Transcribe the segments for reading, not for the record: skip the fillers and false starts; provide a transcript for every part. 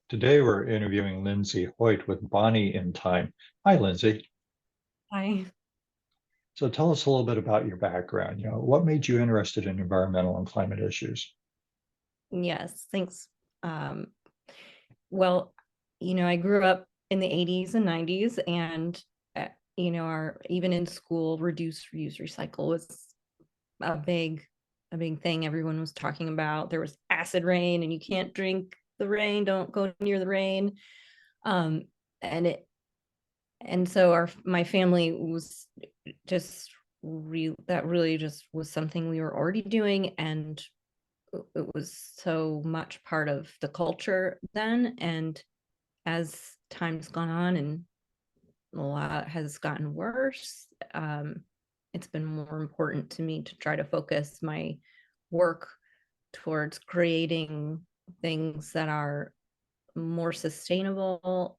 Today we're interviewing Lindsay Hoyt with Bonny in Time. Hi, Lindsay. I So tell us a little bit about your background. What made you interested in environmental and climate issues? Yes, thanks. Um, well, I grew up in the 80s and 90s, and our even in school, reduce, reuse, recycle was a big, a big thing everyone was talking about. There was acid rain, and you can't drink the rain, don't go near the rain. Um, and it and so our my family was just that really just was something we were already doing, and it was so much part of the culture then. And as time's gone on and a lot has gotten worse, it's been more important to me to try to focus my work towards creating things that are more sustainable,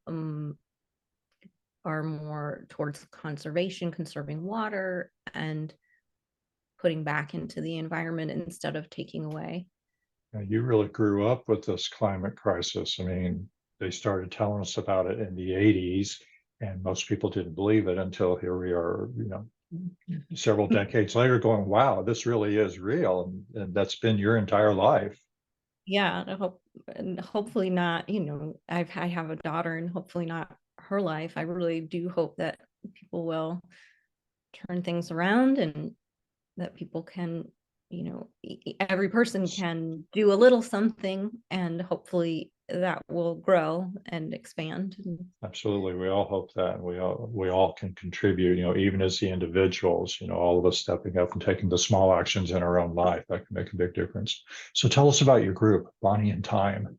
are more towards conservation, conserving water, and putting back into the environment instead of taking away. You really grew up with this climate crisis. I mean, they started telling us about it in the 80s, and most people didn't believe it until here we are, several decades later going, wow, this really is real. And that's been your entire life. Yeah, and hopefully not, I have a daughter, and hopefully not her life. I really do hope that people will turn things around, and that people can, every person can do a little something, and hopefully that will grow and expand. Absolutely. We all hope that, and we all can contribute, even as the individuals, all of us stepping up and taking the small actions in our own life that can make a big difference. So tell us about your group, Bonnie and Time.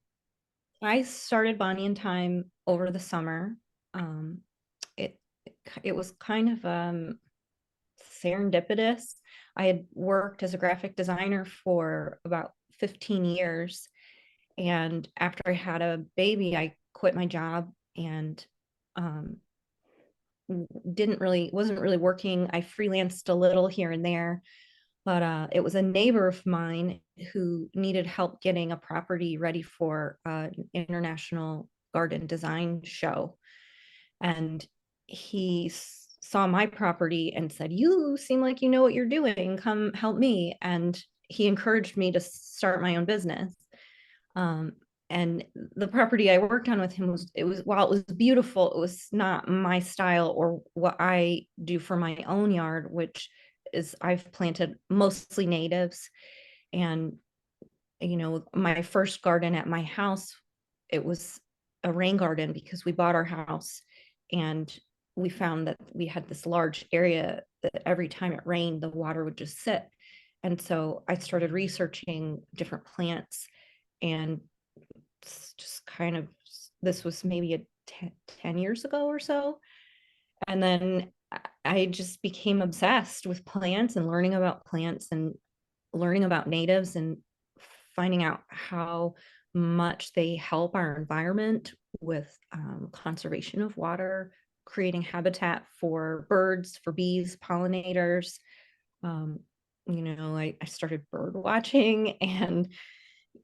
I started Bonnie in Time over the summer. Um, it it was kind of serendipitous. I had worked as a graphic designer for about 15 years. And after I had a baby, I quit my job and um, wasn't really working. I freelanced a little here and there, but it was a neighbor of mine who needed help getting a property ready for an international garden design show. And he saw my property and said, "You seem like you know what you're doing. Come help me." And he encouraged me to start my own business. Um, and the property I worked on with him while it was beautiful, it was not my style or what I do for my own yard, which is I've planted mostly natives. And my first garden at my house, it was a rain garden because we bought our house, and we found that we had this large area that every time it rained, the water would just sit. And so I started researching different plants, and just kind of, this was maybe 10 years ago or so. And then I just became obsessed with plants and learning about plants and learning about natives and finding out how much they help our environment with conservation of water, creating habitat for birds, for bees, pollinators. Um, I started bird watching, and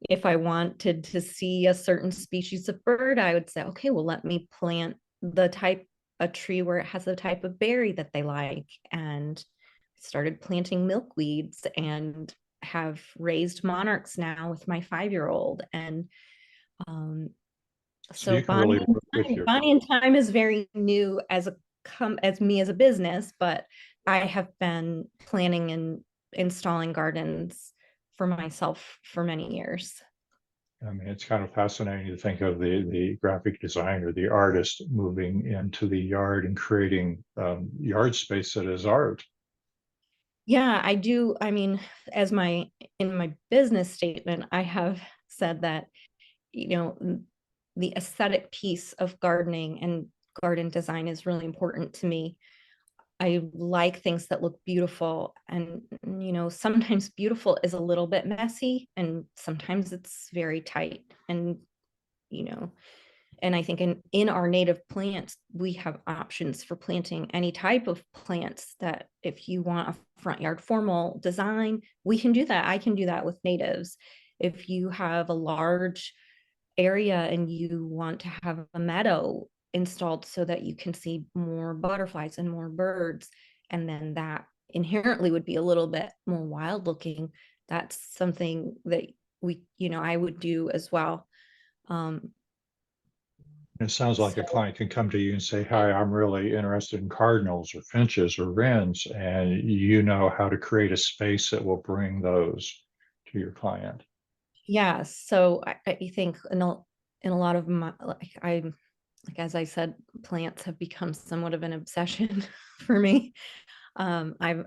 if I wanted to see a certain species of bird, I would say, okay, well, let me plant a tree where it has a type of berry that they like. And started planting milkweeds and have raised monarchs now with my 5-year-old. And um, So so you can really work with your Bonnie and Time is very new as me as a business, but I have been planning and installing gardens for myself for many years. I mean, it's kind of fascinating to think of the graphic designer, the artist moving into the yard and creating yard space that is art. Yeah, I do. I mean, as my in my business statement, I have said that, you know, the aesthetic piece of gardening and garden design is really important to me. I like things that look beautiful, and sometimes beautiful is a little bit messy, and sometimes it's very tight. And you know, and I think in our native plants, we have options for planting any type of plants. That if you want a front yard formal design, we can do that. I can do that with natives. If you have a large area and you want to have a meadow installed so that you can see more butterflies and more birds, and then that inherently would be a little bit more wild looking, that's something that I would do as well. um It sounds like a so client can come to you and say, hi, I'm really interested in cardinals or finches or wrens, and you know how to create a space that will bring those to your client. yeah, so I think in a lot of my, like as I said, plants have become somewhat of an obsession for me. I've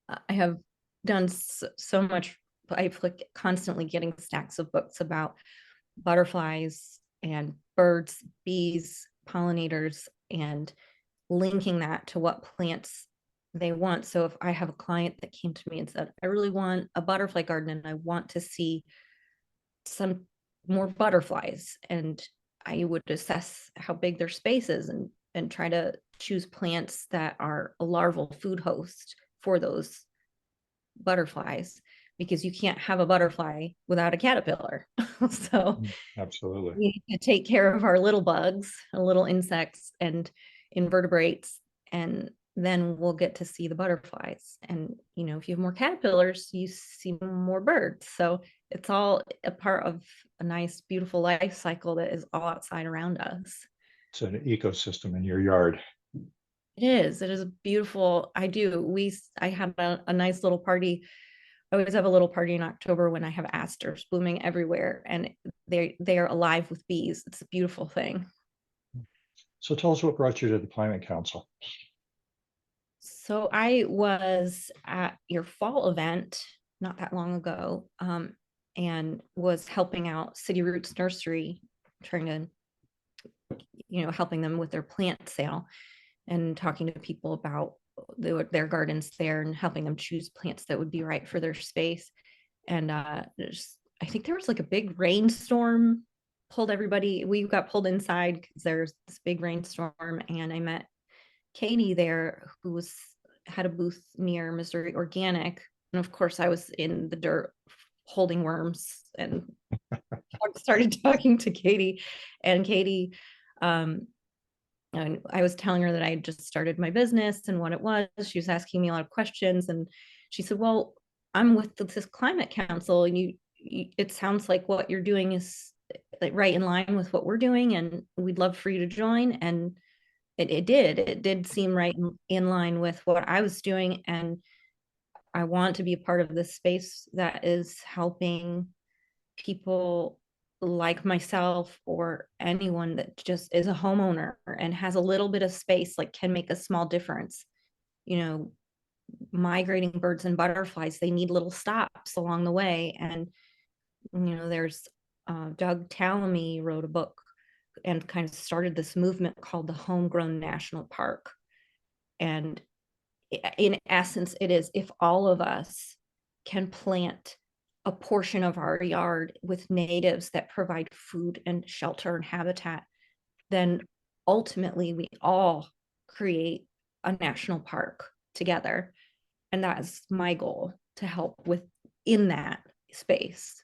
I have done so much. I've like constantly getting stacks of books about butterflies and birds, bees, pollinators, and linking that to what plants they want. So if I have a client that came to me and said, I really want a butterfly garden and I want to see some more butterflies, and I would assess how big their space is and try to choose plants that are a larval food host for those butterflies, because you can't have a butterfly without a caterpillar. So Absolutely. we need to take care of our little bugs, our little insects and invertebrates, and then we'll get to see the butterflies. And if you have more caterpillars, you see more birds. So it's all a part of a nice, beautiful life cycle that is all outside around us. It's an ecosystem in your yard. It is. It is beautiful. I have a nice little party. I always have a little party in October when I have asters blooming everywhere, and they are alive with bees. It's a beautiful thing. So tell us what brought you to the Climate Council. So I was at your fall event not that long ago, and was helping out City Roots Nursery, trying to, helping them with their plant sale and talking to people about their gardens there and helping them choose plants that would be right for their space. And I think there was like a big rainstorm pulled everybody. We got pulled inside because there's this big rainstorm, and I met Katie there, who had a booth near Missouri Organic. And of course, I was in the dirt holding worms and started talking to Katie. And Katie, um, and I was telling her that I had just started my business and what it was. She was asking me a lot of questions, and she said, "Well, I'm with this climate council, and it sounds like what you're doing is like right in line with what we're doing, and we'd love for you to join." And it did seem right in line with what I was doing, and I want to be a part of this space that is helping people like myself or anyone that just is a homeowner and has a little bit of space, like can make a small difference. you know Migrating birds and butterflies, they need little stops along the way. And there's Doug Tallamy wrote a book and kind of started this movement called the Homegrown National Park. And in essence, it is, if all of us can plant a portion of our yard with natives that provide food and shelter and habitat, then ultimately we all create a national park together. And that is my goal, to help with in that space.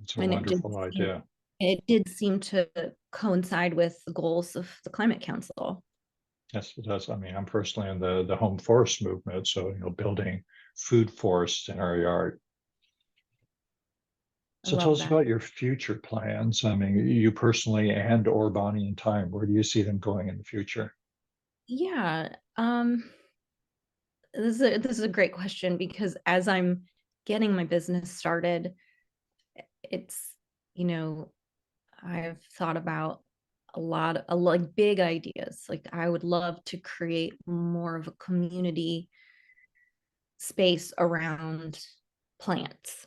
It's a And wonderful idea. it did seem to coincide with the goals of the Climate Council. Yes, it does. I mean, I'm personally in the home forest movement, so building food forests in our yard. I So tell love us that. about your future plans. I mean, you personally and or Bonnie in time, where do you see them going in the future? Yeah. This is a great question, because as I'm getting my business started, it's, you know, I've thought about a lot of like big ideas. Like I would love to create more of a community space around plants.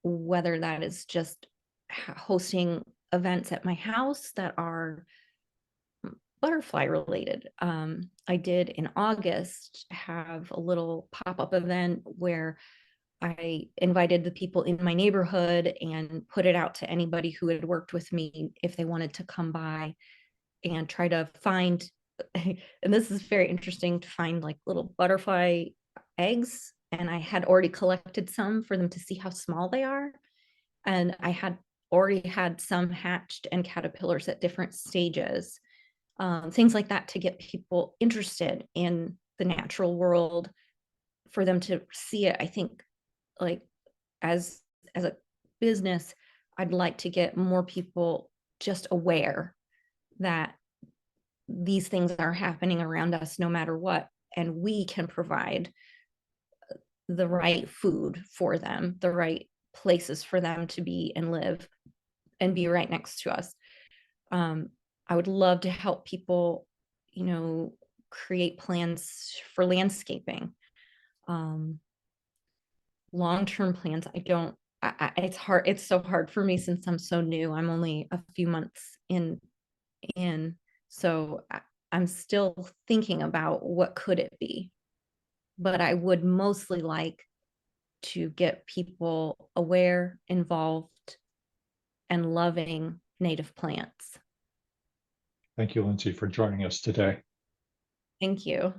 Whether that is just hosting events at my house that are butterfly related. I did in August have a little pop-up event where I invited the people in my neighborhood and put it out to anybody who had worked with me if they wanted to come by and try to find, and this is very interesting, to find like little butterfly eggs. And I had already collected some for them to see how small they are. and I had already had some hatched and caterpillars at different stages, things like that to get people interested in the natural world, for them to see it. I think, like, as a business, I'd like to get more people just aware that these things are happening around us no matter what, and we can provide the right food for them, the right places for them to be and live and be right next to us. um, I would love to help people, create plans for landscaping, um, long-term plans. I don't, it's hard. It's so hard for me since I'm so new. I'm only a few months in, so I'm still thinking about what could it be. But I would mostly like to get people aware, involved, and loving native plants. Thank you, Lindsay, for joining us today. Thank you.